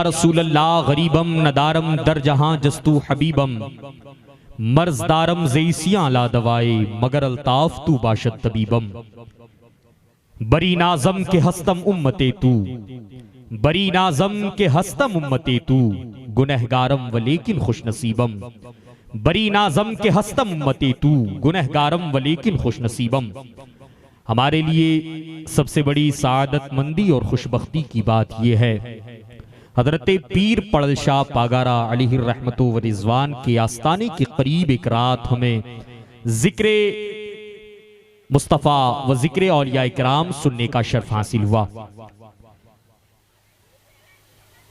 रसूलल्लाह गरीबम नदारम दर जहां जस्तु हबीबम मर्जदारम ज़ईसियां ला दवाए मगर अल्ताफ तू बाशद तबीबम। बरी नाज़म के हस्तम उम्मते तू, बरी नाज़म के हस्तम उम्मते तू गुनहगारम व लेकिन खुश नसीबम। बरी नाज़म के हस्तम उम्मते तू गुनहगारम व लेकिन खुश नसीबम। हमारे लिए सबसे बड़ी सादतमंदी और खुशबख्ती की बात यह है, हजरत पीर पड़ल शाह पागारा अलैहि रहमतो व रिजवान के आस्ताने के करीब एक रात हमें जिक्र मुस्तफ़ा व जिक्र औलिया इकराम सुनने का शर्फ हासिल हुआ।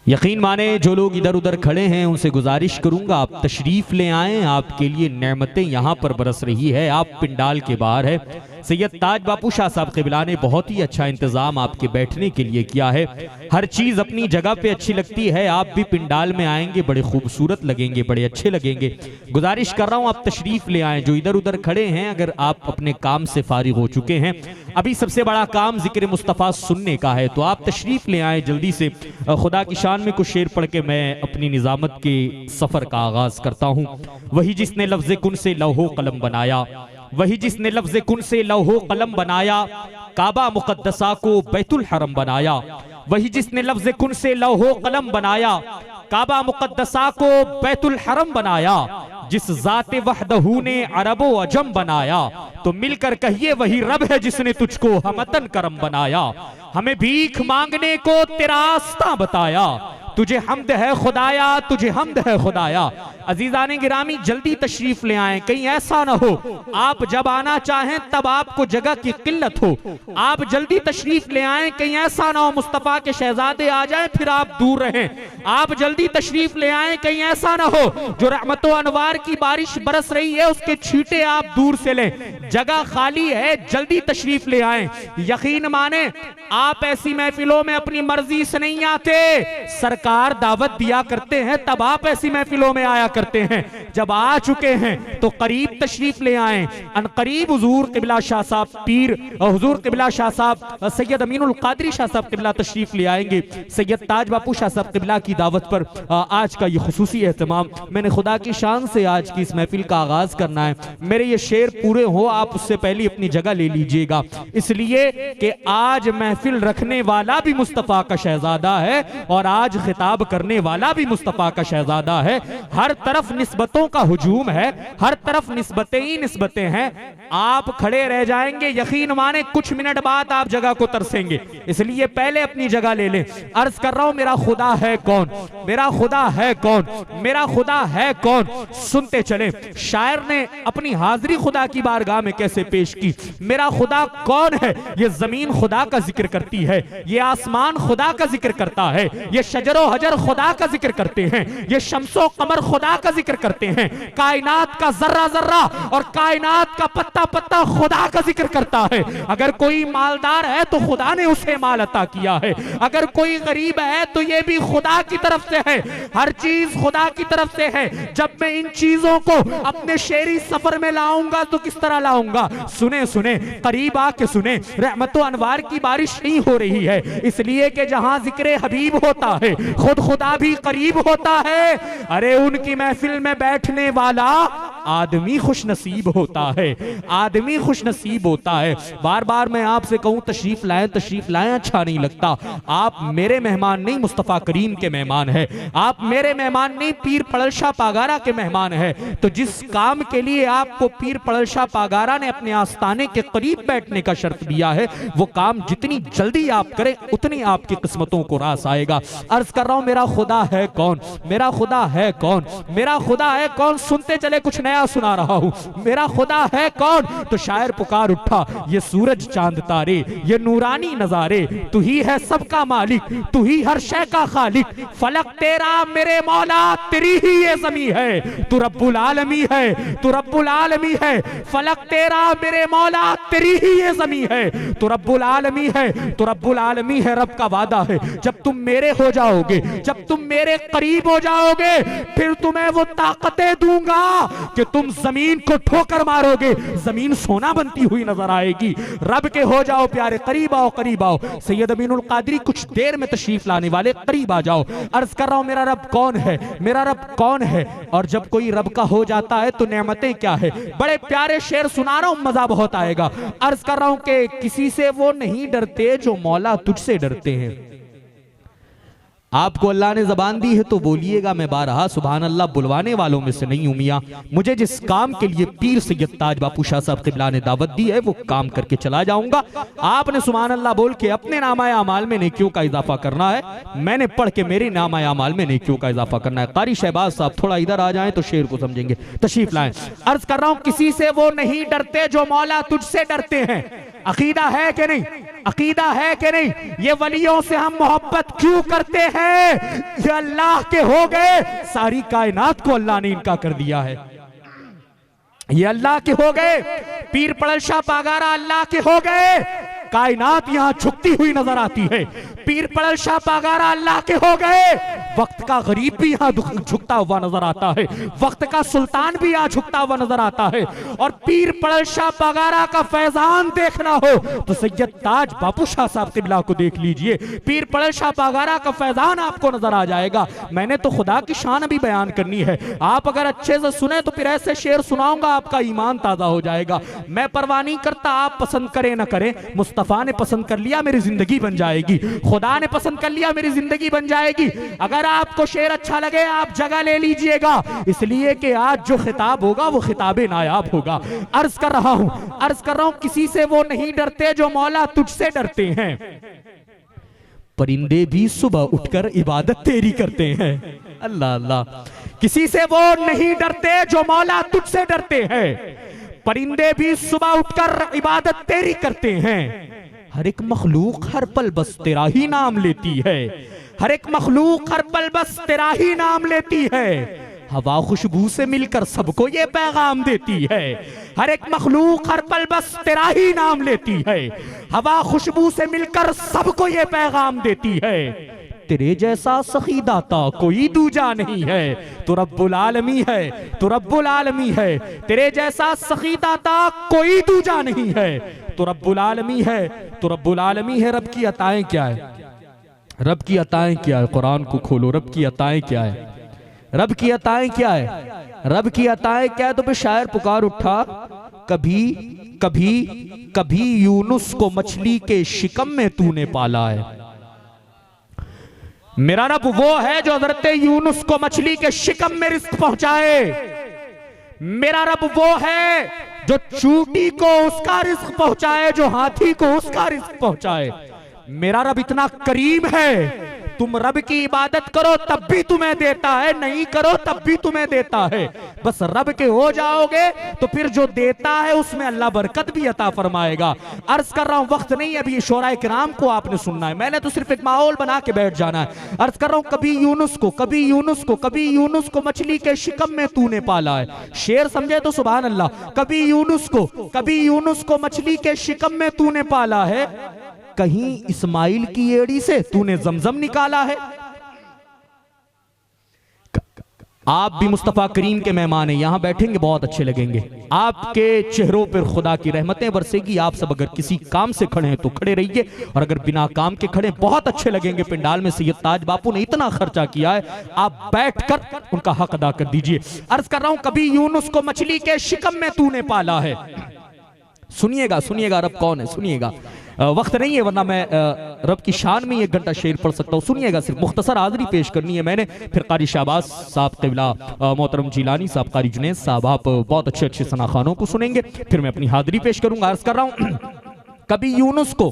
यकीन माने जो लोग इधर उधर खड़े हैं उनसे गुजारिश करूंगा आप तशरीफ ले आएं, आपके लिए नेमतें यहां पर बरस रही है। आप पिंडाल के बाहर है, सैयद ताज बापू शाह साहब क़िबला ने बहुत ही अच्छा इंतजाम आपके बैठने के लिए किया है। हर चीज अपनी जगह पे अच्छी लगती है। आप भी पिंडाल में आएंगे बड़े खूबसूरत लगेंगे, बड़े अच्छे लगेंगे। गुजारिश कर रहा हूं आप तशरीफ ले आएं। जो इधर उधर खड़े हैं, अगर आप अपने काम से फारिग हो चुके हैं, अभी सबसे बड़ा काम जिक्र मुस्तफ़ा सुनने का है, तो आप तशरीफ ले आएं जल्दी से। खुदा की शान में कुछ शेर पढ़ के मैं अपनी निजामत के सफर का आगाज करता हूं। वही जिसने लफ्ज़ कुन से लौहो कलम बनाया, वही जिसने लफ्ज़ कुन से लौहो कलम बनाया, काबा मुकद्दसा को बैतुल हरम बनाया। वही जिसने लफ्ज़ कुन से लौहो कलम बनाया, काबा मुकद्दसा को बैतुल हरम बनाया। जिस ज़ाते वहदहू ने अरबो अजम बनाया, तो मिलकर कहिए वही रब है जिसने तुझको हमतन करम बनाया। हमें भीख मांगने को तेरा आस्ता बताया, तुझे हमद है खुदाया, तुझे हमद है खुदाया। अजीजाने गिरामी जल्दी तशरीफ ले आएं, कहीं ऐसा ना हो आप जब आना चाहें तब आपको जगह की किल्लत हो। आप जल्दी तशरीफ ले आएं, कहीं ऐसा ना हो मुस्तफ़ा के शहजादे आ जाएं फिर आप दूर रहें। आप जल्दी तशरीफ ले आएं, कहीं ऐसा ना हो जो रहमतो अनवार की बारिश बरस रही है उसके छींटे आप दूर से लें। जगह खाली है, जल्दी तशरीफ ले आएं। यकीन माने आप ऐसी महफिलों में अपनी मर्जी से नहीं आते, सरकार दावत दिया करते हैं तब आप ऐसी महफिलों में आया करते हैं। जब आ चुके हैं तो करीब तशरीफ ले आएं। अनकरीब हुजूर क़िबला शाह साहब पीर, हुजूर क़िबला शाह साहब सैयद अमीनुल क़ादरी शाह साहब क़िबला तशरीफ ले आएंगे। सैयद ताज बापू शाह साहब क़िबला की दावत पर आज का ये खुसूसी एहतमाम। मैंने खुदा की शान से आज की इस महफिल का आगाज करना है। मेरे ये शेर पूरे हो आप उससे पहले अपनी जगह ले लीजिएगा, इसलिए कि आज महफिल रखने वाला भी मुस्तफ़ा का शहजादा है और आज खिताब करने वाला भी मुस्तफ़ा का शहजादा है। हर तरफ निस्बतों का हुजूम है, हर तरफ निस्बतें ही निस्बतें हैं। आप खड़े रह जाएंगे, यकीन माने कुछ मिनट बाद आप जगह को तरसेंगे, इसलिए पहले अपनी जगह ले लें। अर्ज कर रहा हूं मेरा खुदा है कौन, मेरा खुदा है कौन, मेरा खुदा है कौन। सुनते चले शायर ने अपनी हाजिरी खुदा की बारगाह में कैसे पेश की। मेरा खुदा कौन है, ये जमीन खुदा का जिक्र करती है, ये आसमान खुदा का जिक्र करता है, ये शजरो हजर खुदा का जिक्र करते हैं, ये शम्सो कमर खुदा का जिक्र करते हैं, कायनात का जर्रा जर्रा और कायनात का पत्ता पत्ता खुदा का जिक्र करता है। अगर कोई मालदार है तो खुदा ने उसे माल अता किया है, अगर कोई गरीब है तो ये भी खुदा की तरफ से है। हर चीज खुदा की तरफ से है। जब मैं इन चीजों को अपने शेरी सफर में लाऊंगा तो किस तरह लाऊंगा, सुने सुने करीब आके सुने। रहमतो अनवार की बारिश नहीं हो रही है, इसलिए कि जहां जिक्र हबीब होता है खुद खुदा भी करीब होता है। अरे उनकी महफिल में बैठने वाला आदमी खुश नसीब होता है, आदमी खुश नसीब होता है। बार बार मैं आपसे कहूं तशरीफ लाएं अच्छा नहीं लगता। आप मेरे मेहमान नहीं, मुस्तफ़ा करीम के मेहमान है। आप मेरे मेहमान नहीं, पीर पड़ल शाह पागारा के मेहमान है। तो जिस काम के लिए आपको पीर पड़ल शाह पागारा ने अपने आस्थाने के करीब बैठने का शर्त दिया है, वो काम जितनी जल्दी आप करें उतनी आपकी किस्मतों को रास आएगा। अर्ज कर रहा हूं मेरा खुदा है कौन, मेरा खुदा है कौन, मेरा खुदा है कौन। सुनते चले कुछ नया सुना रहा हूं। मेरा खुदा है कौन, तो शायर पुकार उठा, ये सूरज चांद तारे, ये नूरानी नजारे, तू ही है सबका मालिक, तू ही हर शय का खालिक। फलक तेरा मेरे मौला, तेरी ही ये ज़मी है, तू रब्बुल आलमी है, तू रब्बुल आलमी है। फलक तेरा मेरे मौला, तेरी ही ये ज़मी है, तू रब्बुल आलमी है, तू रब्बुल आलमी है। रब का वादा है जब तुम मेरे हो जाओगे, जब तुम मेरे करीब हो जाओगे, फिर तुम्हें तुम्हें वो ताकतें दूंगा कि तुम जमीन को ठोकर मारोगे, जमीन सोना बनती हुई नजर आएगी। रब के हो जाओ प्यारे, करीब आओ करीब आओ। सैयद अमीनुल कादरी कुछ देर में तशरीफ लाने वाले, करीब आ जाओ। अर्ज कर रहा हूं मेरा रब कौन है, मेरा रब कौन है। और जब कोई रब का हो जाता है तो नेमतें क्या है। बड़े प्यारे शेर सुना रहा हूं, मजा बहुत आएगा। अर्ज कर रहा हूं कि किसी से वो नहीं डरते जो मौला तुझसे डरते हैं। आपको अल्लाह ने जबान दी है तो बोलिएगा, मैं बारहा सुभान अल्लाह बुलवाने वालों में से नहीं हूं मियां। मुझे जिस काम के लिए पीर सैयद ताज बापू शाह साहब क़िबला ने दावत दी है वो काम करके चला जाऊंगा। आपने सुभान अल्लाह बोल के अपने नामा अमाल में नेकियों का इजाफा करना है, मैंने पढ़ के मेरे नामा अमाल में नेकियों का इजाफा करना है। कारी शहबाज साहब थोड़ा इधर आ जाएं तो शेर को समझेंगे, तशरीफ लाएं। अर्ज कर रहा हूं किसी से वो नहीं डरते जो मौला तुझसे डरते हैं। अकीदा है कि नहीं, अकीदा है कि नहीं। ये वलियों से हम मोहब्बत क्यों करते हैं, ये अल्लाह के हो गए, सारी कायनात को अल्लाह ने इनका कर दिया है। ये अल्लाह के हो गए, पीर पड़ल शाह पागारा अल्लाह के हो गए, कायनात यहां झुकती हुई नजर आती है। पीर पड़ल शाह पागारा अल्लाह के हो गए, वक्त का गरीब भी यहां झुकता हुआ नजर आता है, वक्त का सुल्तान भी यहां झुकता हुआ नजर आता है। और पीर पड़ल शाह पागारा का फैजान देखना हो तो सैयद ताज बापू शाह साहब क़िबला को देख लीजिए, पीर पड़ल शाह पागारा का फैजान आपको नजर आ जाएगा। मैंने तो खुदा की शान अभी बयान करनी है, आप अगर अच्छे से सुने तो फिर ऐसे शेर सुनाऊंगा आपका ईमान ताजा हो जाएगा। मैं परवाह नहीं करता आप पसंद करें ना करें, मुस्तफा ने पसंद कर लिया मेरी जिंदगी बन जाएगी, खुदा ने पसंद कर लिया मेरी जिंदगी बन जाएगी। अगर आपको शेर अच्छा लगे आप जगह ले लीजिएगा, इसलिए कि आज जो खिताब होगा वो खिताबे नायाब होगा। अर्ज कर रहा हूं किसी से वो नहीं डरते जो मौला तुझसे डरते हैं। परिंदे भी सुबह उठकर इबादत तेरी करते हैं। अल्लाह अल्लाह। किसी से वो नहीं डरते जो मौला तुझसे डरते हैं। परिंदे भी सुबह उठकर इबादत तेरी करते हैं। हर एक मखलूक हर पल बस तेरा ही नाम लेती है, हर एक मखलूक हर पल बस तेरा ही नाम लेती है। हवा खुशबू से मिलकर सबको ये पैगाम देती है, हर एक मखलूक हर पल बस तेरा ही नाम लेती है। हवा खुशबू से मिलकर सबको ये पैगाम देती है। तेरे जैसा सखी दाता कोई दूजा नहीं है, तो रब्बुल आलमी है, तो रब्बुल आलमी है। तेरे जैसा सखी दाता कोई दूजा नहीं है, तो रब्बुल आलमी है, तो रब्बुल आलमी है। रब की अताएं क्या है, रब की अताएं क्या है। कुरान को खोलो, रब की अताएं क्या है, रब की अताएं क्या है, रब की अताएं क्या है। तो फिर शायर पुकार उठा, कभी कभी कभी यूनुस को मछली के शिकम में तूने पाला है। मेरा रब वो है जो हज़रत यूनुस को मछली के शिकम में रिस्क पहुंचाए। मेरा रब वो है जो चूटी को उसका रिस्क पहुंचाए, जो हाथी को उसका रिस्क पहुंचाए। मेरा रब इतना करीम है, तुम रब की इबादत करो तब भी तुम्हें देता है, नहीं करो तब भी तुम्हें देता है। बस रब के हो जाओगे तो फिर जो देता है उसमें अल्लाह बरकत भी अता फरमाएगा। अर्ज कर रहा हूं, वक्त नहीं अभी शोराए किराम को आपने सुनना है, मैंने तो सिर्फ एक माहौल बना के बैठ जाना है। अर्ज कर रहा हूं, कभी यूनुस को, कभी यूनुस को, कभी यूनुस को मछली के शिकम में तूने पाला है। शेर समझे तो सुभान अल्लाह। कभी यूनुस को, कभी यूनुस को मछली के शिकम में तूने पाला है, कहीं इस्माइल की एड़ी से तूने जमजम निकाला है। आप भी मुस्तफा करीम के मेहमान हैं, यहां बैठेंगे बहुत अच्छे लगेंगे, आपके चेहरों पर खुदा की रहमतें बरसेगी। आप सब अगर किसी काम से खड़े हैं तो खड़े रहिए, और अगर बिना काम के खड़े बहुत अच्छे लगेंगे। पिंडाल में सैयद ताज बापू ने इतना खर्चा किया है, आप बैठकर उनका हक अदा कर दीजिए। अर्ज कर रहा हूं, कभी यूनुस को मछली के शिकम में तूने पाला है। सुनिएगा सुनिएगा, रब कौन है सुनिएगा। वक्त नहीं है वरना मैं रब की शान में 1 घंटा शेर पढ़ सकता हूँ। सुनिएगा, सिर्फ मुख्तसर हाज़री पेश करनी है मैंने, फिर कारी शहबाज साहब क़िबला, मोहतरम जिलानी साहब, कारी जुनैद साहब, आप बहुत अच्छे अच्छे सनाखानों को सुनेंगे, फिर मैं अपनी हाज़री पेश करूँगा। अर्ज कर रहा हूँ, कभी यूनुस को,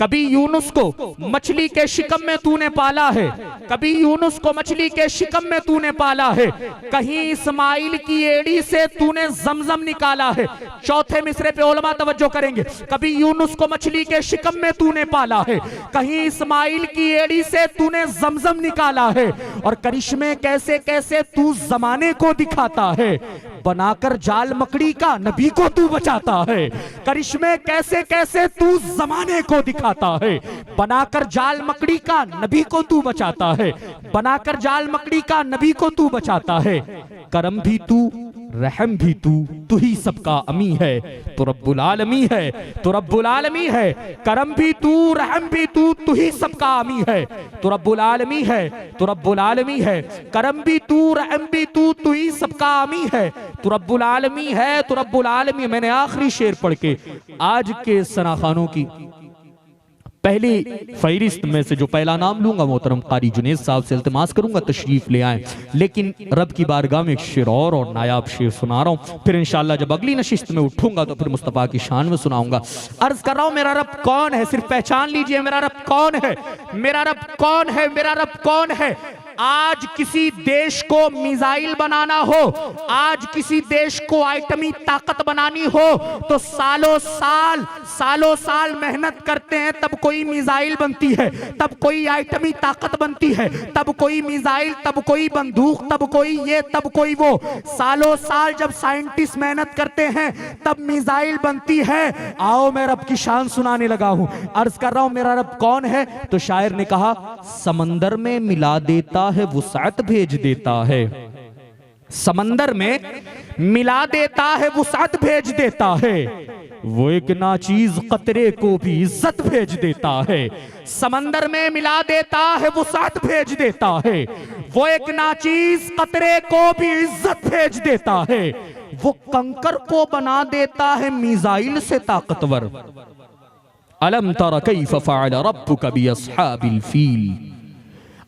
कभी यूनुस को मछली के शिकम में तूने पाला है, कभी यूनुस को मछली के शिकम में तूने पाला है, कहीं इस्माइल की एड़ी से तूने जमजम निकाला है। चौथे मिसरे पे उलमा तवज्जो करेंगे। कभी यूनुस को मछली के शिकम में तूने पाला है, कहीं इस्माइल की एड़ी से तूने जमजम निकाला है। और करिश्मे कैसे कैसे तू जमाने को दिखाता है, बनाकर जाल मकड़ी का नबी को तू बचाता है, करिश्मे कैसे कैसे तू जमाने को दिखाता है। बनाकर जाल मकड़ी का नबी को तू बचाता है, बनाकर जाल मकड़ी का नबी को तू बचाता है। करम भी तू, रहम भी तू ही सबका अमी है, तो रब्बुल आलमी है, तो रब्बुल आलमी है। करम भी तू, रहम भी तू ही सबका अमी है, तो रब्बुल आलमी है, तो रब्बुल आलमी है। करम भी तू, रहम भी तू ही सबका अमी है, तो रब्बुल आलमी है, तो रब्बुल आलमी। मैंने आखिरी शेर पढ़ के आज के सनाखानों की पहली फहरिस्त में से जो पहला नाम लूंगा मोहतरम कारी जुनेद साहब से इल्तिमास करूंगा तशरीफ ले आए, लेकिन रब की बारगाह में एक शेर और नायाब शेर सुना रहा हूं। फिर इंशाअल्लाह जब अगली नशिस्त में उठूंगा तो फिर मुस्तफ़ा की शान में सुनाऊंगा। अर्ज कर रहा हूं मेरा रब कौन है, सिर्फ पहचान लीजिए मेरा रब कौन है, मेरा रब कौन है, मेरा रब कौन है। आज किसी देश को मिसाइल बनाना हो, आज किसी देश को आइटमी ताकत बनानी हो तो सालों साल मेहनत करते हैं, तब कोई मिसाइल बनती है, तब कोई आइटमी ताकत बनती है, तब कोई मिसाइल, तब कोई बंदूक, तब कोई ये, तब कोई वो। सालों साल जब साइंटिस्ट मेहनत करते हैं तब मिसाइल बनती है। आओ मैं रब की शान सुनाने लगा हूं। अर्ज कर रहा हूं मेरा रब कौन है, तो शायर ने कहा समंदर में मिला देता है, वुसात भेज देता है। समंदर में मिला देता है, वुसात भेज देता है। वो एक नाचीज कतरे को भी इज्जत भेज देता है। समंदर में मिला देता है, वुसात भेज देता है। वो एक नाचीज कतरे को भी इज्जत भेज देता है। वो कंकर को बना देता है मिसाइल से ताकतवर। अलम तरा कैफ फअल रब्बुका बि अस्हाबिल फील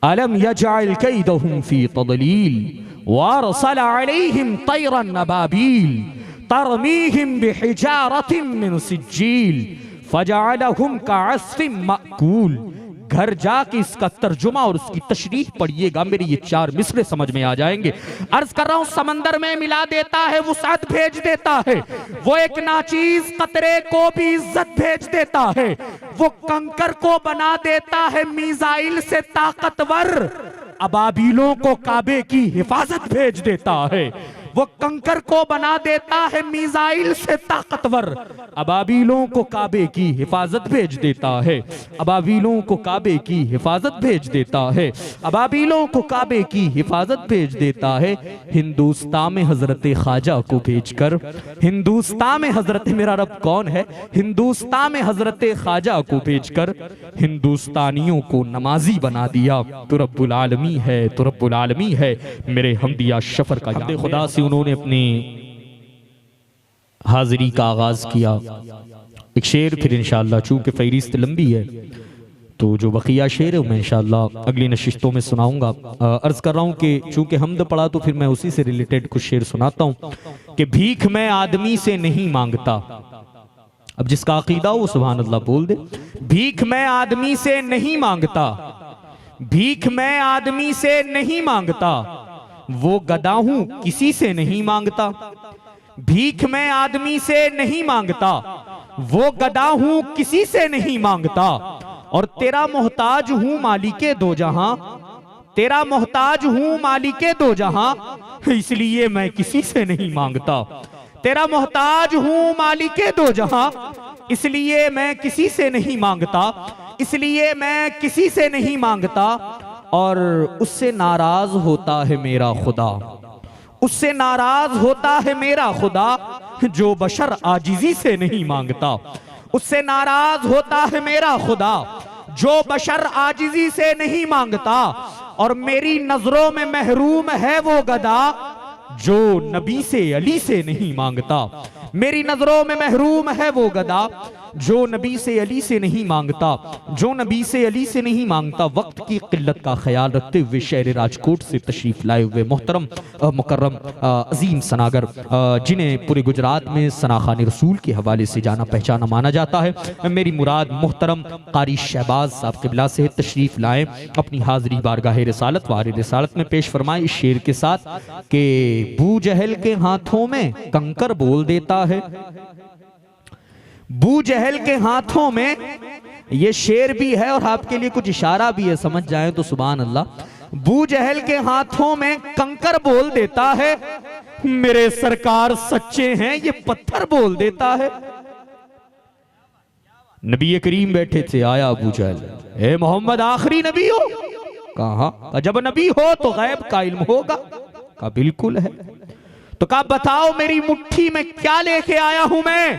अलम यजअल कैदहुम फी तदलील वअरसल अलैहिम तैरन अबाबील तरमीहिम बिहिजारतिन मिन सिज्जील फजअलहुम कअस्फिन मअकूल। घर जाके इसका तर्जुमा और उसकी तशरीह पढ़िएगा, मेरे ये चार मिसरे समझ में आ जाएंगे। अर्ज कर रहा हूं समंदर में मिला देता है, वुसात भेज देता है। वो एक नाचीज कतरे को भी इज्जत भेज देता है। वो कंकर को बना देता है मिसाइल से ताकतवर। अबाबीलों को काबे की हिफाजत भेज देता है। वो कंकर को बना देता है मिसाइल से ताकतवर। अबाबीलों को काबे की हिफाजत भेज देता है। अबाबीलों को काबे की हिफाजत भेज देता है। अबाबीलों को काबे की हिफाजत भेज देता है। हिंदुस्तान में हजरत ख्वाजा को भेजकर, हिंदुस्तान में हजरत, मेरा रब कौन है, हिंदुस्तान में हजरत ख्वाजा को भेजकर हिंदुस्तानियों को नमाजी बना दिया। तो रब्बुल आलमी है, तो रब्बुल आलमी है। मेरे हमदिया शफर का हमदे खुदा से उन्होंने अपनी हाजिरी का आगाज किया। एक शेर फिर इंशाअल्लाह, चूंकि फहरिस्त लंबी है तो जो बकिया शेर है मैं इंशाअल्लाह अगली नशिस्तों में सुनाऊंगा। अर्ज कर रहा हूं कि चूंकि हमद पढ़ा तो फिर मैं उसी से रिलेटेड कुछ शेर सुनाता हूं कि भीख मैं आदमी से नहीं मांगता। अब जिसका अकीदा हो वो सुभान अल्लाह बोल दे। भीख मैं आदमी से नहीं मांगता, भीख मैं आदमी से नहीं मांगता, वो गधा हूं किसी से नहीं मांगता। भीख मैं आदमी से नहीं मांगता, वो गधा हूं किसी से नहीं मांगता। और तेरा मोहताज हूं मालिके दो जहां, तेरा मोहताज हूं मालिके दो जहां, इसलिए मैं किसी से नहीं मांगता। तेरा मोहताज हूं मालिके दो जहां, इसलिए मैं किसी से नहीं मांगता, इसलिए मैं किसी से नहीं मांगता। और उससे नाराज होता है मेरा खुदा, उससे नाराज होता है मेरा खुदा, जो बशर आजिजी से नहीं मांगता। उससे नाराज होता है मेरा खुदा, जो बशर आजिजी से नहीं मांगता। और मेरी नजरों में महरूम है वो गधा, जो नबी से अली से नहीं मांगता। मेरी नजरों में महरूम है वो गधा, जो नबी से अली से नहीं मांगता, जो नबी से अली से नहीं मांगता। वक्त की किल्लत का ख्याल रखते हुए शहर राजकोट से तशरीफ लाए हुए मोहतरम मुकर्रम अजीम सनागर, जिन्हें पूरे गुजरात में सनाखान रसूल के हवाले से जाना पहचाना माना जाता है, मेरी मुराद मोहतरम कारी शहबाज साहब क़िबला से तशरीफ लाए। अपनी हाज़री बारगाह रिसालत वार रिसालत में पेश फरमाए इस शेर के साथ कि बू जहल के हाथों में कंकर बोल देता है। बू जहल के हाथों में, ये शेर भी है और आपके लिए कुछ इशारा भी है, समझ जाएं तो सुभान अल्लाह। बू जहल के हाथों में कंकर बोल देता है, मेरे सरकार सच्चे हैं ये पत्थर बोल देता है। नबी करीम बैठे थे, आया अबू जहल, ए मोहम्मद आखिरी नबी हो? कहा जब नबी हो तो गैब का इल्म होगा। कहा बिल्कुल है। तो कहा बताओ मेरी मुट्ठी में क्या लेके आया हूं मैं?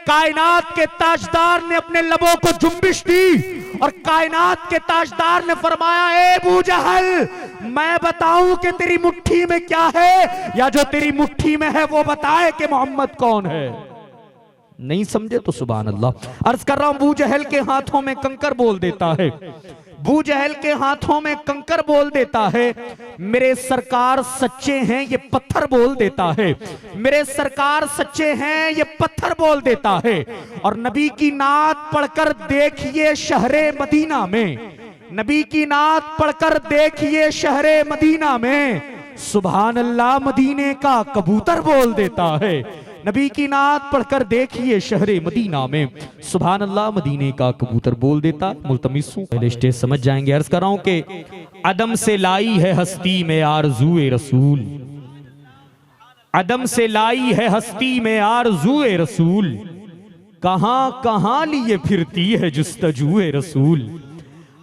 कायनात के ताजदार ने अपने लबों को जुम्बिश दी और कायनात के ताजदार ने फरमाया, ए अबू जहल मैं बताऊं कि तेरी मुट्ठी में क्या है, या जो तेरी मुट्ठी में है वो बताए कि मोहम्मद कौन है। नहीं समझे तो सुभान अल्लाह। अर्ज कर रहा हूं, अबू जहल के हाथों में कंकर बोल देता है, अबू जहल के हाथों में कंकर बोल देता है, मेरे सरकार सच्चे हैं ये पत्थर बोल देता है, मेरे सरकार सच्चे हैं ये पत्थर बोल देता है। और नबी की नात पढ़कर देखिए शहरे मदीना में, नबी की नात पढ़कर देखिए शहरे मदीना में, सुभान अल्लाह मदीने का कबूतर बोल देता है। नबी की नात पढ़कर देखिए शहरे मदीना में, सुभान अल्लाह मदीने का कबूतर बोल देता। मुल्तमिसों पहले स्टेज समझ जाएंगे। अर्ज कर रहा हूं कि अदम से लाई है हस्ती में आरज़ूए रसूल, अदम से लाई है हस्ती में आरज़ूए रसूल, कहां कहां लिए फिरती है जुस्तजूए रसूल।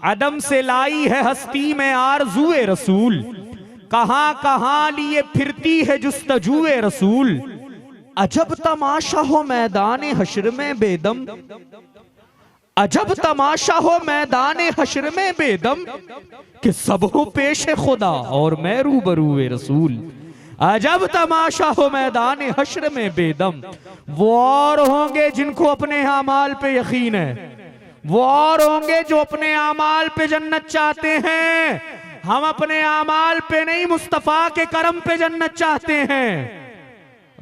अदम से लाई है हस्ती में आरज़ूए रसूल, कहां कहां लिए फिरती है जुस्तजूए रसूल। अजब तमाशा हो मैदाने हश्र में बेदम, अजब तमाशा हो मैदाने हश्र में बेदम, कि सब हो पेश खुदा और मैं रूबरूए रसूल। अजब तमाशा हो मैदाने हश्र में बेदम, वो और होंगे जिनको अपने अमाल पे यकीन है, वो और होंगे जो अपने अमाल पे जन्नत चाहते हैं। हम अपने अमाल पे नहीं, मुस्तफा के करम पे जन्नत चाहते हैं।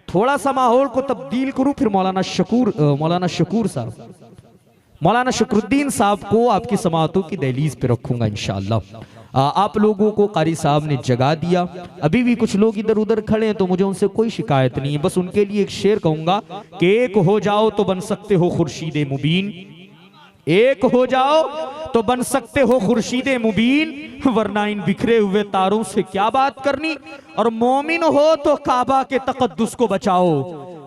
थोड़ा सा माहौल को तब्दील करूं, फिर मौलाना शकूर साहब, मौलाना शकरुद्दीन साहब को आपकी समाअतों की दहलीज पे रखूंगा इंशाअल्लाह। आप लोगों को कारी साहब ने जगा दिया, अभी भी कुछ लोग इधर उधर खड़े हैं तो मुझे उनसे कोई शिकायत नहीं है, बस उनके लिए एक शेर कहूंगा कि एक हो जाओ तो बन सकते हो खुर्शीद मुबीन, एक हो जाओ तो बन सकते हो खुर्शीद मुबीन, वरना इन बिखरे हुए तारों से क्या बात करनी। और मोमिन हो तो काबा के तकद्दुस को बचाओ,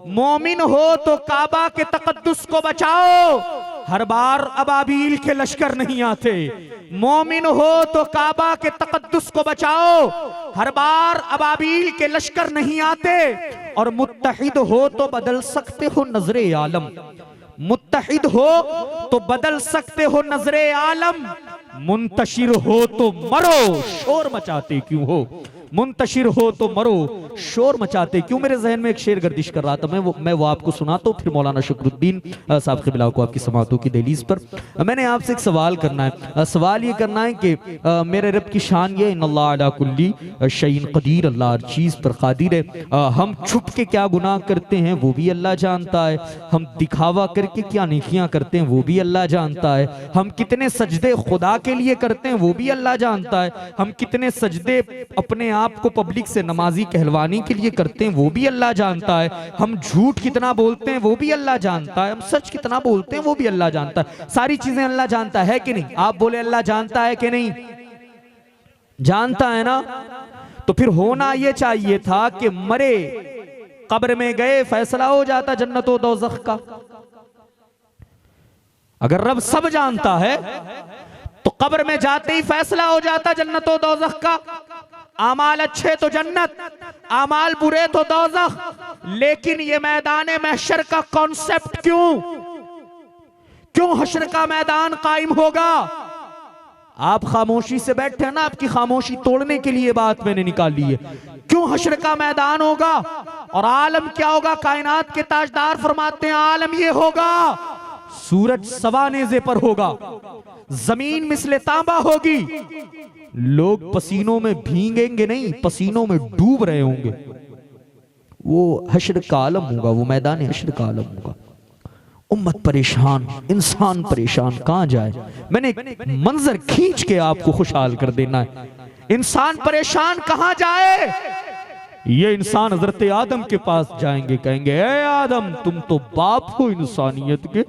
मोमिन हो तो काबा के तकद्दुस को बचाओ, हर बार अबाबील के लश्कर नहीं आते। मोमिन हो तो काबा के तकद्दुस को बचाओ, हर बार अबाबील के लश्कर नहीं आते। और मुत्तहिद हो तो बदल सकते हो नजरे आलम, मुत्तहिद हो तो बदल सकते हो नजरे आलम, मुंतशिर हो तो मरो शोर मचाते क्यों हो, मुंतशिर हो तो मरो शोर मचाते क्यों। मेरे जहन में एक शेर गर्दिश कर रहा था, मैं वो आपको सुनाता हूं, फिर मौलाना शकरुद्दीन साहब के बिलाव को आपकी समाअतों की दहलीज पर। मैंने आपसे एक सवाल करना है, सवाल ये करना है कि मेरे रब की शान ये इन्नल्लाह अला कुल्ली शैइन कदीर, अल्लाह हर चीज पर कादिर है। हम छुप के क्या गुनाह करते हैं वो भी अल्लाह जानता है, हम दिखावा करके क्या नेकियां करते हैं वो भी अल्लाह जानता है, हम कितने सजदे खुदा के लिए करते हैं वो भी अल्लाह जानता है, हम कितने सजदे अपने आप को पब्लिक से नमाजी कहलवाने के लिए करते हैं वो भी अल्लाह जानता है, हम झूठ कितना बोलते हैं वो भी अल्लाह जानता है, हम सच कितना बोलते हैं वो भी अल्लाह जानता है। सारी चीजें अल्लाह जानता है कि नहीं? आप बोले अल्लाह जानता है कि नहीं? जानता है ना? तो फिर होना यह चाहिए था कि मरे कब्र में गए फैसला हो जाता जन्नत व दोज़ख का। अगर रब सब जानता है तो कब्र में जाते ही फैसला हो जाता जन्नत व दोज़ख का। आमाल अच्छे तो जन्नत, आमाल बुरे तो दोज़ख। लेकिन ये मैदान महशर का कॉन्सेप्ट क्यों हशर का मैदान कायम होगा? आप खामोशी से बैठे हैं ना, आपकी खामोशी तोड़ने के लिए बात मैंने निकाली है। क्यों हशर का मैदान होगा? और आलम क्या होगा? कायनात के ताजदार फरमाते हैं आलम ये होगा, सूरज सवा नेज़े पर होगा, जमीन मिसले तांबा होगी, लोग पसीनों में भीगेंगे नहीं, पसीनों में डूब रहे होंगे। वो हश्र का आलम होगा, वो मैदान हश्र का आलम होगा। उम्मत परेशान, इंसान परेशान, कहां जाए? मैंने एक मंजर खींच के आपको खुशहाल कर देना है। इंसान परेशान कहां जाए? ये इंसान हजरत आदम के पास जाएंगे, कहेंगे ए आदम तुम तो बाप हो इंसानियत के,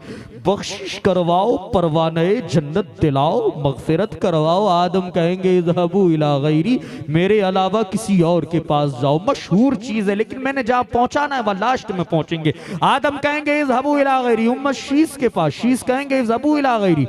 बख्शिश करवाओ, परवाने जन्नत दिलाओ, मगफिरत करवाओ। आदम कहेंगे इज़हबू इला गैरी, मेरे अलावा किसी और के पास जाओ। मशहूर चीज है लेकिन मैंने जहां पहुंचाना है वह लास्ट में पहुंचेंगे। आदम कहेंगे इज़हबू इला गैरी, उम्मत शीस के पास, शीस कहेंगे इज़हबू इला गैरी,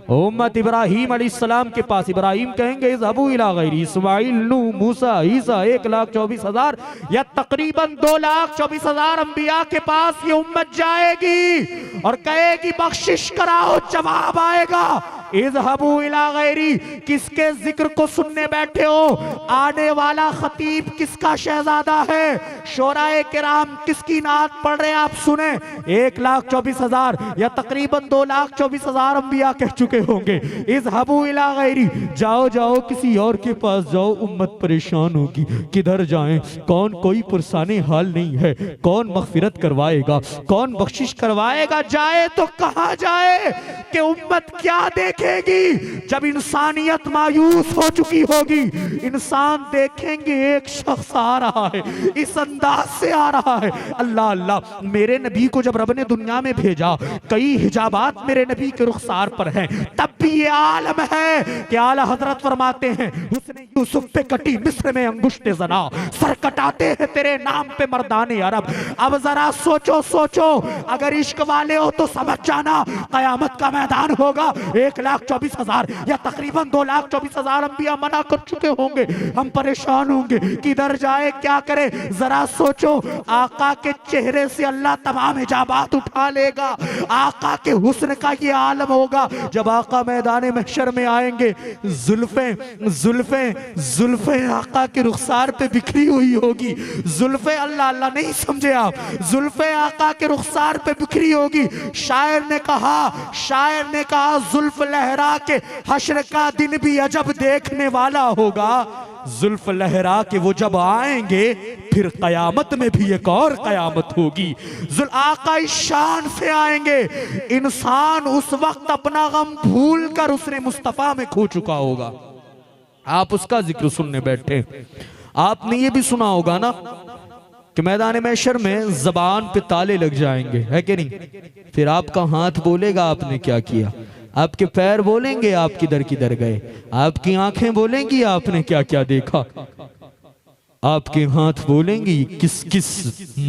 उम्मत इब्राहीम अलैहिस्सलाम के पास, इब्राहीम कहेंगे इज़हबू इला गैरी, इस्माइल, नूह, मूसा, ईसा 1,24,000 या तकरीबन 2,24,000 अंबिया के पास ये उम्मत जाएगी और कहेगी बख्शिश कराओ। जवाब आएगा इज़हबू इला गैरी। किसके जिक्र को सुनने बैठे हो? आने वाला खतीब किसका शहजादा है? शोराए किराम किसकी नात पढ़ रहे आप सुने। 1,24,000 या तकरीबन 2,24,000 अंबिया कह चुके होंगे इज़हबू इला गैरी, जाओ जाओ किसी और के पास जाओ। उम्मत परेशान होगी, किधर जाएं, कौन, कोई पुरसाने हाल नहीं है, कौन मगफिरत करवाएगा, कौन बख्शिश करवाएगा। जाए तो कहां जाए कि उम्मत क्या देखेगी जब इंसानियत मायूस हो चुकी होगी। इंसान देखेंगे एक शख्स आ रहा है, इस अंदाज से आ रहा है। अल्लाह अल्लाह, मेरे नबी को जब रब ने दुनिया में भेजा कई हिजाबात मेरे नबी के रुखसार पर हैं, तब भी ये आलम है कि आला हजरत फरमाते हैं उसने यूसुफ पे कटी मिस्र में अंगुष्टे जना, सर कटाते हैं तेरे नाम पे मर्दाने अरब। अब जरा सोचो सोचो, अगर इश्क वाले हो तो समझ जाना कयामत का मैदान होगा। 1,24,000 या तकरीबन 2,24,000 अंबिया मना कर चुके होंगे। हम परेशान होंगे किधर जाए क्या करे। जरा सोचो, आका के चेहरे से अल्लाह तमाम हिजाबात उठा लेगा। आका के हुस्न का ये आलम होगा। जब आका मैदान महशर में आएंगे, जुल्फें जुल्फें जुल्फें आका के रुखसार पे बिखरी हुई होगी। जुल्फें, अल्लाह अल्लाह नहीं समझे आप, जुल्फें आका के रुखसार पे बिखरी होगी। शायर ने कहा जुल्फ लहरा के हश्र का दिन भी अजब देखने वाला होगा। जुल्फ लहरा के वो जब आएंगे फिर कयामत में भी एक और कयामत होगी। आका इस शान से आएंगे, इंसान उस वक्त अपना गम भूल कर उसने मुस्तफा में खो चुका होगा। आप उसका जिक्र सुनने बैठे, आपने ये भी सुना होगा ना कि मैदान महशर में जबान पे ताले लग जाएंगे, है कि नहीं। फिर आपका हाथ बोलेगा आपने क्या किया, आपके पैर बोलेंगे आप किधर गए, आपकी आंखें बोलेंगी आपने क्या क्या देखा, आपके हाथ बोलेंगी किस किस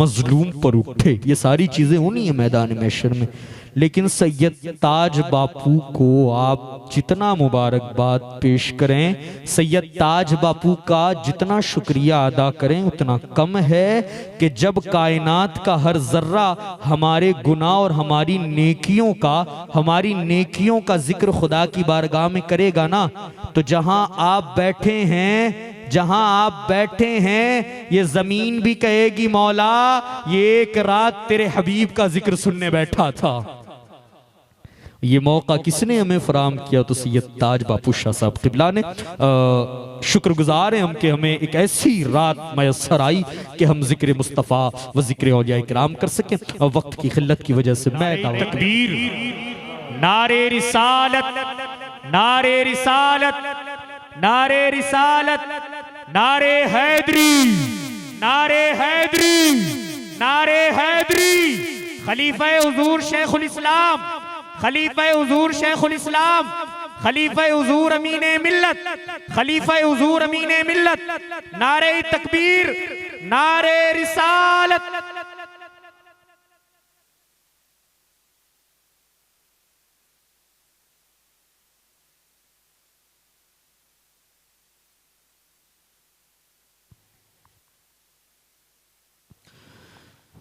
मजलूम पर उठे। ये सारी चीजें होनी है मैदान महशर में। लेकिन सैयद ताज बापू को आप जितना मुबारकबाद पेश करें, सैयद ताज बापू का जितना शुक्रिया अदा करें उतना कम है कि जब कायनात का हर जर्रा हमारे गुनाह और हमारी नेकियों का जिक्र खुदा की बारगाह में करेगा ना, तो जहां आप बैठे हैं ये जमीन भी कहेगी मौला ये एक रात तेरे हबीब का जिक्र सुनने बैठा था। ये मौका किसने हमें फराम किया? तो सैयद ताज बापू शाह साहब क़िबला ने। शुक्रगुजार हैं हम कि हमें एक ऐसी रात मैसर आई कि हम जिक्र मुस्तफ़ा व जिक्र औलिया किराम कर सकें। और वक्त की खिल्लत की वजह से मैं तकबीर, नारे रिसालत, नारे रिसालत, नारे रिसालत, नारे हैदरी, नारे हैदरी, नारे हैदरी। खलीफा हुजूर शेखुल इस्लाम, खलीफा हुजूर शेखुल इस्लाम, खलीफा हुजूर अमीने मिल्लत, खलीफा हुजूर अमीने मिल्लत। नारे तकबीर, नारे रिसालत।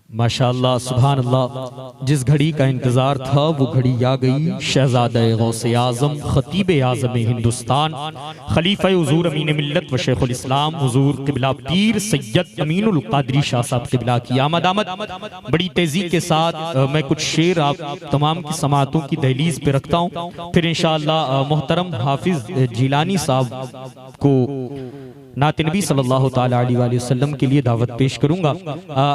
माशाअल्लाह सुभान अल्लाह। जिस घड़ी का इंतजार था वो घड़ी आ गई। शहजादा गौसे आजम, खतीब आजम हिंदुस्तान, खलीफा हुजूर अमीन मिल्लत व शेखुल इस्लाम हुजूर क़िबला पीर सैयद अमीनुल क़ादरी शाह साहब क़िबला की आमद। बड़ी तेजी के साथ मैं कुछ शेर आप तमाम की समातों की दहलीज पे रखता हूँ, फिर इंशाअल्लाह मोहतरम हाफिज जिलानी साहब को नात नबी सल्लल्लाहु ताला अलैहि वसल्लम के लिए दावत पेश करूंगा।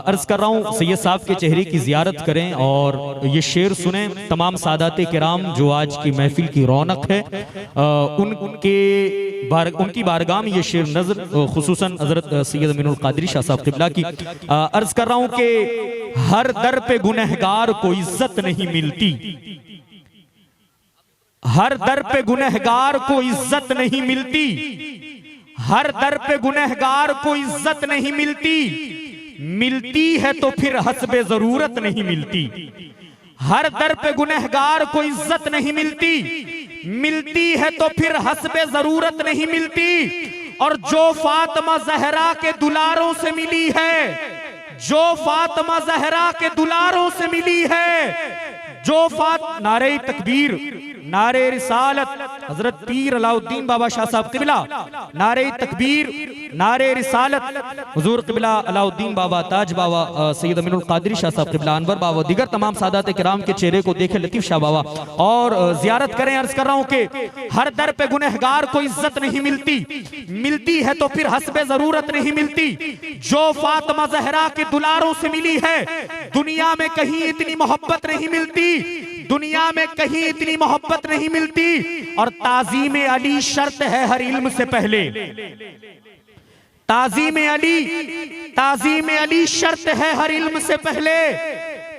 अर्ज कर रहा हूँ सैयद साहब के चेहरे की जियारत करें और ये शेर सुने। तमाम सादाते किराम जो आज की महफिल की रौनक है, उनके उनकी बारगाह में ये शेर नज़र खुसूसन हज़रत सैयद अमीनुल क़ादरी शाह साहब क़िबला की अर्ज कर रहा हूं कि हर दर पे गुनहगार को इज्जत नहीं मिलती, हर दर पे गुनहगार को इज्जत नहीं मिलती, हर दर पे गुनहगार को इज्जत नहीं मिलती, मिलती है तो फिर हस्बे जरूरत नहीं मिलती। हर दर पे गुनहगार को इज्जत नहीं मिलती, मिलती है तो फिर हस्बे जरूरत नहीं मिलती। और जो फातिमा ज़हरा के दुलारों से मिली है, जो फातिमा ज़हरा के दुलारों से मिली है, जो नारे तकबीर, नारे रिसालत, हजरत पीर अलाउद्दीन बाबा शाह साहब क़िबला, नारे तकबीर, नारे रिसालत, हुजूर क़िबला अलाउद्दीन बाबा, ताज बाबा, सैयद अमीनुल क़ादरी शाह साहब क़िबला, अनवर बाबा, दिगर तमाम सादात किराम के चेहरे को देखे लतीफ़ शाह बाबा और ज़ियारत करें। अर्ज़ कर रहा हूँ कि हर दर पे गुनहगार को इज्जत नहीं मिलती, मिलती है तो फिर हस्बे ज़रूरत नहीं मिलती। जो फातिमा ज़हरा के दुलारों से मिली है, दुनिया में कहीं इतनी मोहब्बत नहीं मिलती, दुनिया में कहीं इतनी मोहब्बत नहीं मिलती। और ताज़ीम अली शर्त है हर इल्म से पहले, ताज़ीम अली, ताज़ीम अली शर्त है हर इल्म से पहले,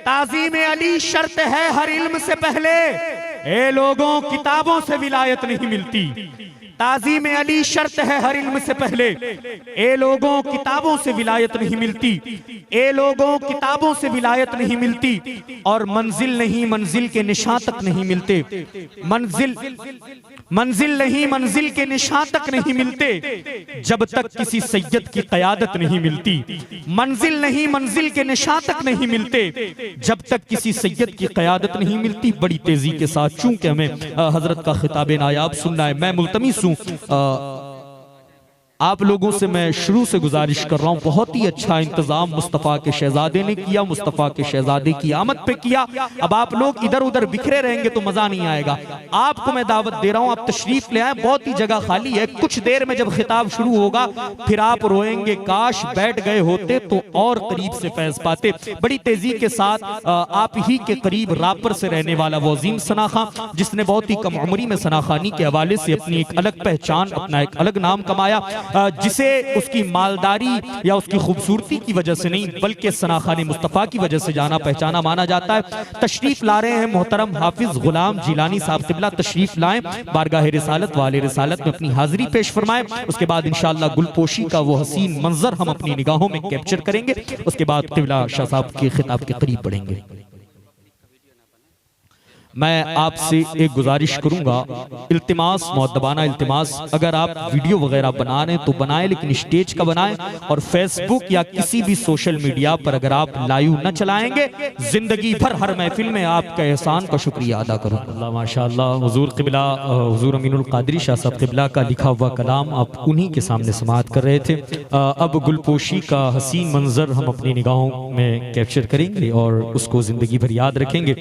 ताज़ीम अली शर्त है हर इल्म से पहले। ए लोगों, किताबों से विलायत नहीं मिलती, ताज़ीम अली शर्त है हर इल्म से पहले। ए लोगों, किताबों से विलायत नहीं मिलती, ए लोगों, किताबों से विलायत नहीं मिलती। और मंजिल नहीं, मंजिल के निशान तक नहीं मिलते, मंजिल नहीं, मंजिल के निशान तक नहीं मिलते जब तक किसी सैयद की क़यादत नहीं मिलती। मंजिल नहीं, मंजिल के निशान तक नहीं मिलते जब तक किसी सैयद की क़यादत नहीं मिलती। बड़ी तेजी के साथ, चूंकि हमें हजरत का खिताब नायाब सुनना है, मैं मुल्तमिस हूं, आप लोगों से मैं शुरू से गुजारिश कर रहा हूं, बहुत ही अच्छा इंतजाम मुस्तफ़ा के शहजादे ने किया, मुस्तफ़ा के शहजादे की आमद पे किया। अब आप लोग इधर उधर बिखरे रहेंगे तो मजा नहीं आएगा। आपको मैं दावत दे रहा हूं, आप तशरीफ ले आए, बहुत ही जगह खाली है। कुछ देर में जब खिताब शुरू होगा फिर आप रोएंगे, काश बैठ गए होते तो और करीब से फैज पाते। बड़ी तेजी के साथ आप ही के करीब रापर से रहने वाला वो अजीम सना खां, जिसने बहुत ही कम उम्री में सना खानी के हवाले से अपनी एक अलग पहचान, अपना एक अलग नाम कमाया, जिसे उसकी मालदारी या उसकी खूबसूरती की वजह से नहीं बल्कि सना खान मुस्तफ़ा की वजह से जाना पहचाना माना जाता है। तशरीफ ला रहे हैं मोहतरम हाफिज गुलाम जिलानी साहब क़िबला, तशरीफ लाएं, बारगाह रिसालत वाले रिसालत में अपनी हाजिरी पेश फरमाएं। उसके बाद इंशाअल्लाह गुलपोशी का वो हसीन मंजर हम अपनी निगाहों में कैप्चर करेंगे। उसके बाद क़िबला शाह साहब के खिताब के करीब बढ़ेंगे। मैं आपसे एक गुजारिश करूंगा, इल्तिमास, मुअद्दबाना इल्तिमास, अगर आप वीडियो वगैरह बना रहे हैं तो बनाएं, लेकिन स्टेज का बनाएं। और फेसबुक या किसी भी सोशल मीडिया पर अगर आप लाइव न चलाएंगे, जिंदगी भर हर महफिल में आपका एहसान का शुक्रिया अदा करूँ। अल्लाह माशाअल्लाह, हुजूर क़िबला, हुजूर अमीनुल क़ादरी शाह साहब क़िबला का लिखा हुआ कलाम आप उन्हीं के सामने समाअत कर रहे थे। अब गुलपोशी का हसीन मंजर हम अपनी निगाहों में कैप्चर करेंगे और उसको जिंदगी भर याद रखेंगे।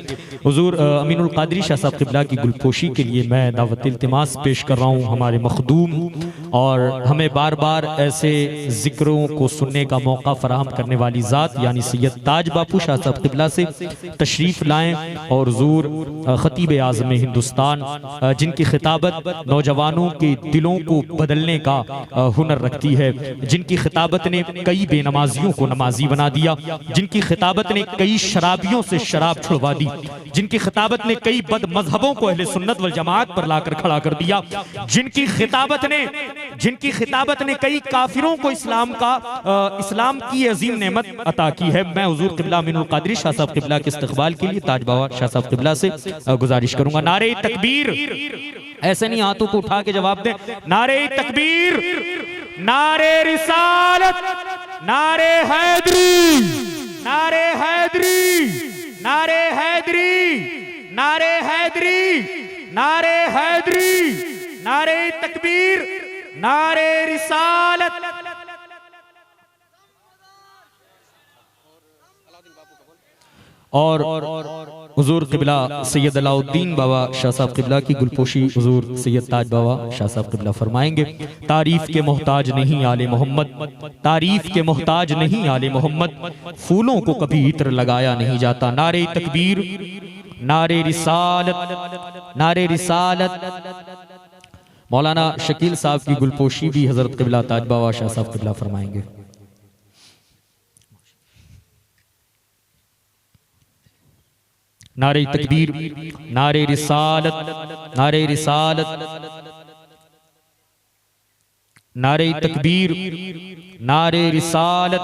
हुजूर अमीनुल क़ादरी शाह साहब क़िबला की गुलपोशी के लिए मैं दावत इल्तिमास पेश कर रहा हूँ हमारे मखदूम, और हमें बार बार ऐसे जिक्रों को सुनने का मौका फराहम करने वाली ज़ात यानी सैयद ताज बापू शाह साहब क़िबला से तशरीफ़ लाएँ। और हुजूर ख़तीब आज़म हिंदुस्तान, जिनकी खिताबत नौजवानों के दिलों को बदलने का हुनर रखती है, जिनकी खिताबत ने कई बेनमाजियों को नमाजी बना दिया, जिनकी खिताबत ने कई शराबियों से शराब छुड़वा दी, जिनकी खिताबत ने कई बद मजहबों को अहले सुन्नत वल जमात पर लाकर खड़ा कर दिया, जिनकी खिताबत ने कई काफिरों को इस्लाम की अजीम नेमत अता की है। मैं हुजूर क़िबला अमीनुल क़ादरी शाह साहब क़िबला के इस्तक़बाल के लिए ताज बाबा शाह साहब क़िबला से गुजारिश करूंगा। नारे तकबीर, ऐसे नहीं हाथों को उठा के जवाब दें, नारे तकबीर, नारे रिसालत, नारे हैदरी, नारे हैदरी, नारे हैदरी, नारे हैदरी, नारे हैदरी, नारे तकबीर, नारे रिसालत। और हुजूर क़िबला सैयद अलाउद्दीन बाबा शाह साहब क़िबला की गुलपोशी हुजूर सैयद ताज बाबा शाह साहब क़िबला फरमाएंगे। तारीफ के मोहताज नहीं आले मोहम्मद, तारीफ के मोहताज नहीं आले मोहम्मद, फूलों को कभी इत्र लगाया नहीं जाता। नारे तकबीर, नारे रिसालत, नारे रिसालत, मौलाना शकील साहब की गुलपोशी भी हजरत क़िबला ताज बाबा शाह साहब क़िबला फरमाएंगे। नारे तकबीर, नारे रिसालत, नारे रिसालत, नारे तकबीर, नारे रिसालत।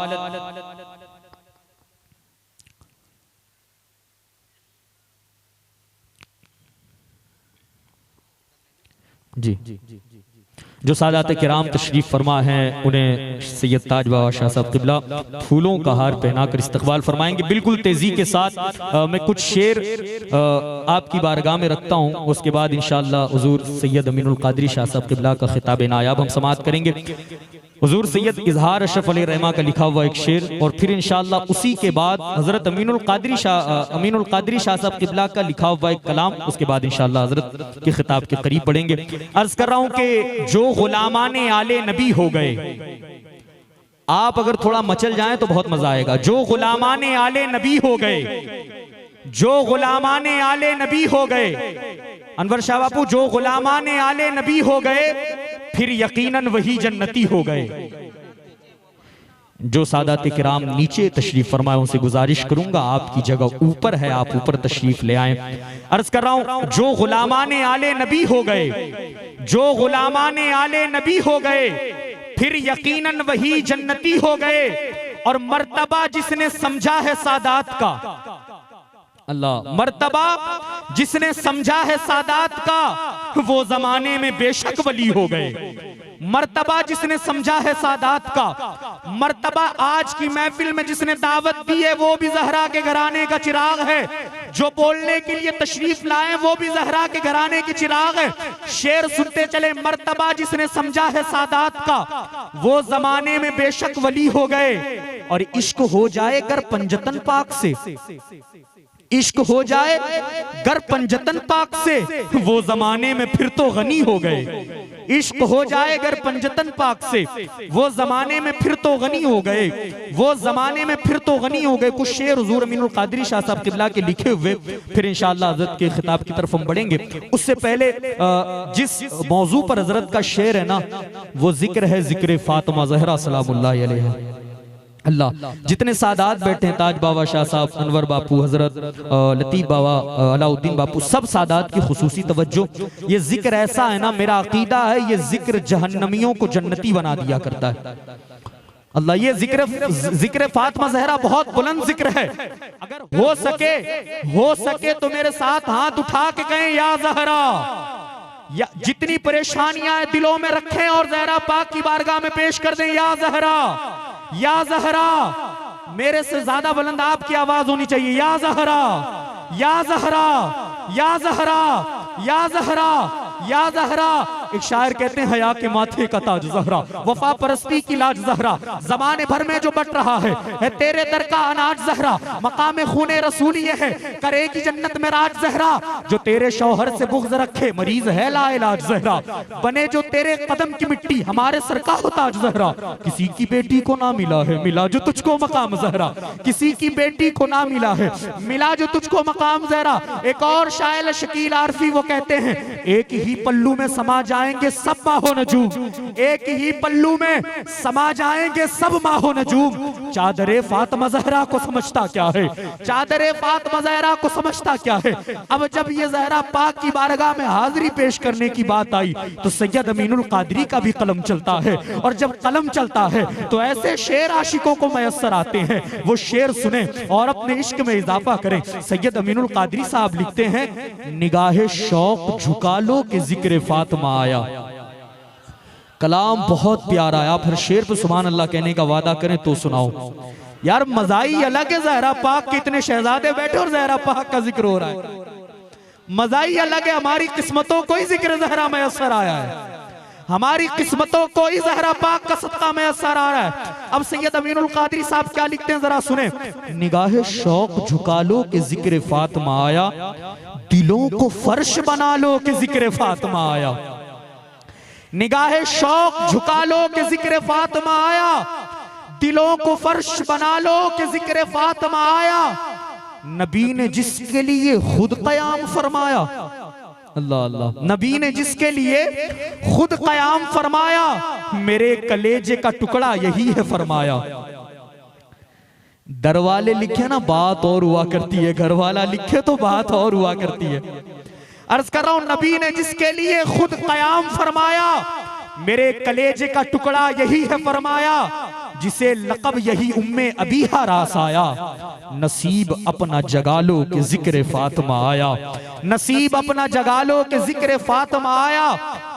जी, जो सादात किराम तशरीफ फरमा हैं उन्हें सैयद ताज बाबा शाह साहब क़िबला फूलों का हार पहनाकर इस्तकबाल फरमाएंगे। बिल्कुल तेजी के साथ मैं कुछ शेर आपकी बारगाह में रखता हूँ, उसके बाद इंशाअल्लाह हुजूर सैयद अमीनुल क़ादरी शाह साहब क़िबला का खिताब नायाब हम समाअत करेंगे। हुजूर सैयद इजहार अशरफ अली रहमा का लिखा हुआ एक शेर, और फिर इंशाअल्लाह उसी के बाद हजरत अमीनुल क़ादरी शाह साहब क़िबला का लिखा हुआ एक कलाम, उसके बाद इंशाअल्लाह हजरत के खिताब के करीब पढ़ेंगे। अर्ज कर रहा हूँ कि जो गुलामाने आले नबी हो गए, आप अगर थोड़ा मचल जाएं तो बहुत मजा आएगा। जो गुलामाने आले नबी हो गए, जो गुलामाने आले नबी हो गए, अनवर शाह बापू, जो गुलामाने आले नबी हो गए फिर यकीनन वही जन्नती हो गए। जो सादात किराम नीचे तशरीफ फरमाए उनसे गुजारिश करूंगा आपकी जगह ऊपर है, आप ऊपर तशरीफ ले आए। अर्ज कर रहा हूं, जो गुलामाने आले नबी हो गए, जो गुलामाने आले नबी हो गए फिर यकीनन वही जन्नती हो गए। और मर्तबा जिसने समझा है सादात का, अल्लाह, मर्तबा जिसने समझा है सादात का वो जमाने में बेशक वली हो गए। मर्तबा जिसने समझा है सादात का, मर्तबा आज की महफिल में जिसने दावत दी है वो भी ज़हरा के घराने का चिराग है, जो बोलने के लिए तशरीफ लाए वो भी ज़हरा के घराने के चिराग है। शेर सुनते चले, मर्तबा जिसने समझा है सादात का वो जमाने में बेशक वली हो गए। और इश्क हो जाए गर पंजतन पाक से, इश्क हो जाए गर पंजतन पाक से वो जमाने में फिर तो गनी हो गए। इश्क हो जाए गर पंजतन पाक से वो जमाने में फिर तो गनी हो गए, वो जमाने में फिर तो गनी हो गए। कुछ शेर हुजूर अमीनुल क़ादरी शाह साहब क़िबला के लिखे हुए, फिर इंशाअल्लाह हज़रत के खिताब की तरफ हम बढ़ेंगे। उससे पहले जिस मौजू पर हजरत का शेर है ना, वो जिक्र है जिक्र फातिमा ज़हरा सलामुल्लाह अलैहा। अल्लाह, जितने सादात बैठे हैं, ताज बाबा शाह साहब, अनवर बापू, हजरत लतीफ़ बाबा, अलाउद्दीन बापू, सब सादात की खुसूसी तवज्जो। ये जिक्र ऐसा है ना, मेरा अकीदा है ये जिक्र जहन्नमियों को जन्नती बना दिया करता है। अल्लाह, ये जिक्र फातिमा ज़हरा बहुत बुलंद जिक्र है। अगर हो सके तो मेरे साथ हाथ उठा के कहें या ज़हरा, या जितनी परेशानियां दिलों में रखें और ज़हरा पाक की बारगाह में पेश कर दें, या ज़हरा, या ज़हरा। मेरे से ज्यादा बुलंद आपकी आवाज होनी चाहिए, या ज़हरा, या ज़हरा, या ज़हरा, या ज़हरा, या ज़हरा। एक शायर कहते हैं, हया के माथे का ताज ज़हरा, वफा परस्ती की लाज ज़हरा, ज़माने भर में जो बट रहा है तेरे दर का अनाज ज़हरा, मकाम खूने रसूल ये है करेगी जन्नत में राज ज़हरा, जो तेरे शौहर से बुग़्ज़ रखे मरीज है लाइलाज ज़हरा, बने जो तेरे कदम की मिट्टी हमारे सर का हो ताज ज़हरा, किसी की बेटी को ना मिला है मिला जो तुझको मकाम ज़हरा, किसी की बेटी को ना मिला है मिला जो तुझको मकाम ज़हरा। एक और शायर शकील आरफी वो कहते हैं, एक ही पल्लू में समा जाएंगे सब माहो नजूम, एक ही पल्लू में समा जाएंगे सब माहो नजूम। चादरे फातिमा ज़हरा को समझता क्या है, चादरे फातिमा ज़हरा को समझता क्या है। अब जब ये ज़हरा पाक की बारगाह में हाजिरी पेश करने की बात आई तो सैयद अमीनुल क़ादरी का भी कलम चलता है, और जब कलम चलता है तो ऐसे शेर आशिकों को मैसर आते हैं, वो शेर सुने और अपने इश्क में इजाफा करें। सैयद अमीनुल क़ादरी साहब लिखते हैं, निगाहे शौक झुका लो के जिक्र फातिमा आया। कलाम बहुत प्यारा है, आप हर शेर पे सुभान अल्लाह कहने का वादा करें तो सुनाओ यार। मज़ाई अलग है, ज़हरा पाक के इतने शहजादे बैठे और ज़हरा पाक का जिक्र हो रहा है। मज़ाई अलग है, हमारी किस्मतों को ही जिक्र ज़हरा में असर आया है, हमारी किस्मतों को ही ज़हरा पाक का सदका में असर आ रहा है। अब सैयद अमीनुल क़ादरी साहब क्या लिखते हैं जरा सुने, निगाहे शौक झुका लो के जिक्र फातिमा आया, दिलों को फर्श बना लो के जिक्र फातिमा आया। निगाहे शौक झुका लो के जिक्र फातिमा आया, दिलों को फर्श बना लो के जिक्र फातिमा आया। नबी ने जिसके लिए खुद क़याम फरमाया, अल्लाह अल्लाह। नबी ने जिसके लिए खुद कयाम फरमाया, मेरे कलेजे का टुकड़ा यही है फरमाया। दर वाले लिखे ना बात और हुआ करती है, घर वाला लिखे तो बात और हुआ करती है। अर्ज कर रहा हूं, नबी ने जिसके लिए खुद कयाम फरमाया, मेरे कलेजे का टुकड़ा यही है फरमाया, जिसे लक़ब यही उम्मे अबीहा रास आया। नसीब अपना जगा लो के जिक्र फातिमा आया, नसीब अपना जगा लो के जिक्र फातिमा आया।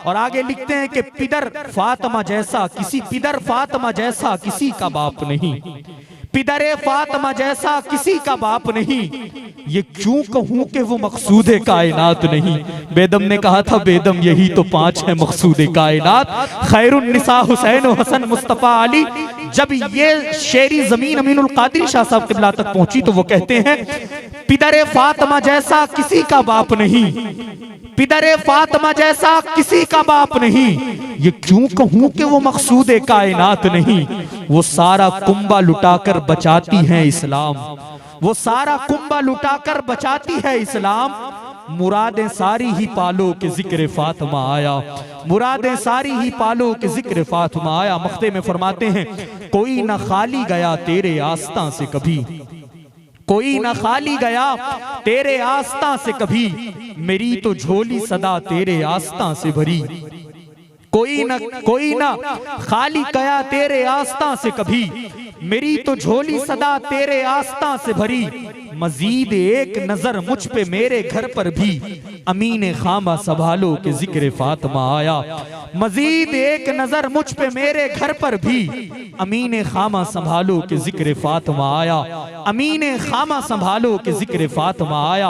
और आगे लिखते हैं कि पिदर फातिमा जैसा किसी, पिदर फातिमा जैसा किसी का बाप नहीं, पिदरे फातिमा जैसा किसी का बाप नहीं। ये क्यों कहूं कि वो मकसूद कायनात नहीं। बेदम ने कहा था बेदम यही तो पांच है मकसूद कायनात, खैरुन निसा हुसैन हसन मुस्तफा अली। जब ये शेरी जमीन अमीनुल कादिरी शाह साहब किबला तक पहुंची तो वो कहते हैं पिदरे फातिमा जैसा किसी का बाप नहीं, पिदरे फातिमा जैसा किसी का बाप नहीं। ये क्यों कहूं कि वो मकसूद कायनात नहीं। वो सारा कुंबा लुटाकर बचाती है इस्लाम, वो सारा कुंबा लुटाकर बचाती है इस्लाम। मुरादें सारी ही पालो के जिक्र फातिमा आया, मुरादें सारी ही पालो के जिक्र फातिमा आया। मख्ते में फरमाते हैं कोई ना खाली गया तेरे आस्था से कभी, कोई ना खाली गया तेरे आस्था से कभी, मेरी तो झोली सदा तेरे आस्था से भरी। कोई ना खाली गया तेरे आस्था से कभी, मेरी तो झोली सदा तेरे आस्था से भरी। मजीद एक नजर मुझ पे मेरे घर पर भी, अमीन खामा संभालो के जिक्र फातिमा आया। मजीद एक नजर मुझ पे मेरे घर पर भी, अमीन खामा संभालो के जिक्र फातिमा आया। अमीन खामा संभालो के जिक्र फातिमा आया,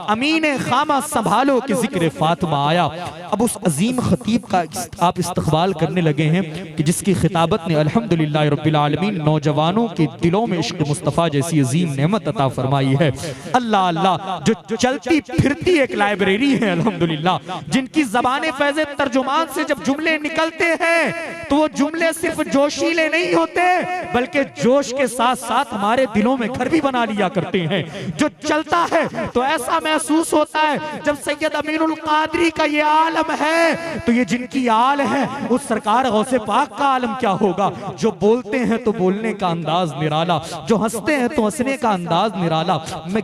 अमीन खामा संभालो के जिक्र फातिमा आया। अब उस अजीम खतीब का आप इस्तकबाल करने लगे हैं कि जिसकी खिताबत ने अल्हम्दुलिल्लाह रब्बिल आलमीन नौजवानों के दिलों में इश्क मुस्तफ़ा जैसी अजीम नेमत अता फरमाई है। अल्लाह अल्लाह, जो चलती फिरती एक लाइब्रेरी है अल्हम्दुलिल्लाह, जिनकी ज़बान फैज़ तर्जुमान से जब जुमले निकलते हैं तो वो जुमले सिर्फ जोशीले नहीं होते बल्कि जोश के साथ साथ हमारे दिलों में घर भी बना लिया करते हैं। जो चलता है तो ऐसा महसूस होता है जब सैयद अमीनुल कादरी का ये आलम है तो ये जिनकी आल है उस सरकार गौसे पाक का आलम क्या होगा। जो बोलते हैं तो बोलने का अंदाज निराला, जो हंसते हैं तो हंसने का अंदाज निराला। मैं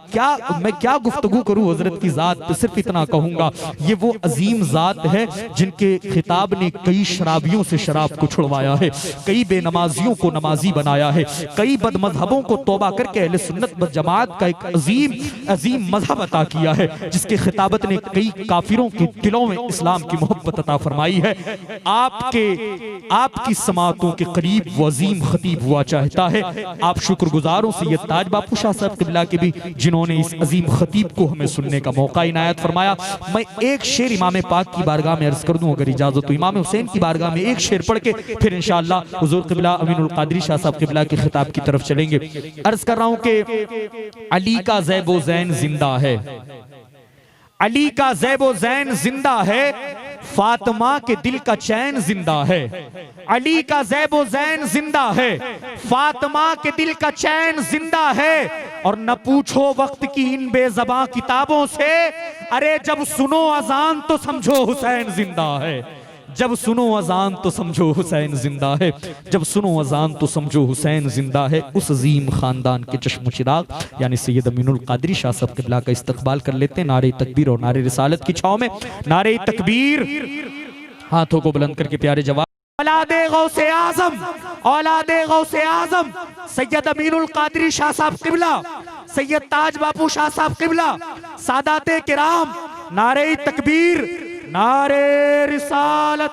क्या गुफ्तगू करूं हजरत की जात पे, सिर्फ इतना कहूंगा ये वो अजीम जात है जिनके खिताब ने कई शराबियों से शराब को छुड़वाया है, कई बेनमाजियों को नमाजी बनाया है, कई बदमजहबों को तौबा करके अहले सुन्नत व जमात का एक अजीम मजहब अता किया है, जिसके खिताबत ने कई काफिरों के दिलों में इस्लाम की मोहब्बत अता फरमाई है। आपकी समातों के करीब वो अजीम खतीब हुआ चाहता है। आप शुक्रगुजारों से ये ताज बापू शाह साहब किबला के भी जिन्होंने इस अजीम खतीब को हमें सुनने का मौका इनायत फरमाया। मैं एक शेर इमाम पाक की बारगाह में अर्ज कर दूं अगर इजाजत तो। इमाम हुसैन की बारगाह में एक शेर पढ़ के फिर इंशाअल्लाह हुजूर किबला अमीनुल कादरी शाह साहब किबला के खिताब की तरफ चलेंगे। अर्ज कर रहा हूं कि अली का ज़ैबो ज़ैन जिंदा है, अली का ज़ैबो ज़ैन जिंदा है, फातिमा के दिल का चैन जिंदा है। अली का ज़ैबो ज़ैन जिंदा है, फातिमा के दिल का चैन जिंदा है। और न पूछो वक्त की इन बेज़बां किताबों से, अरे जब सुनो अजान तो समझो हुसैन जिंदा है, जब सुनो अजान तो समझो हुसैन जिंदा है, जब सुनो अजान तो समझो हुसैन जिंदा है। उस अजीम खानदान के चश्म चिराग यानी सैयद अमीनुल कादरी शाह साहब किबला का इस्तकबाल कर लेते हैं नारे तकबीर और नारे रिसालत की छाव में। नारे तकबीर, हाथों को बुलंद करके प्यारे जवाब। औलादे गौसे आजम, औलादे गौसे आजम सैयद अमीनुल कादरी शाह साहब किबला, सैयद ताज बापू शाह साहब किबला, सादाते किराम, नारे तकबीर, नारे रिसालत।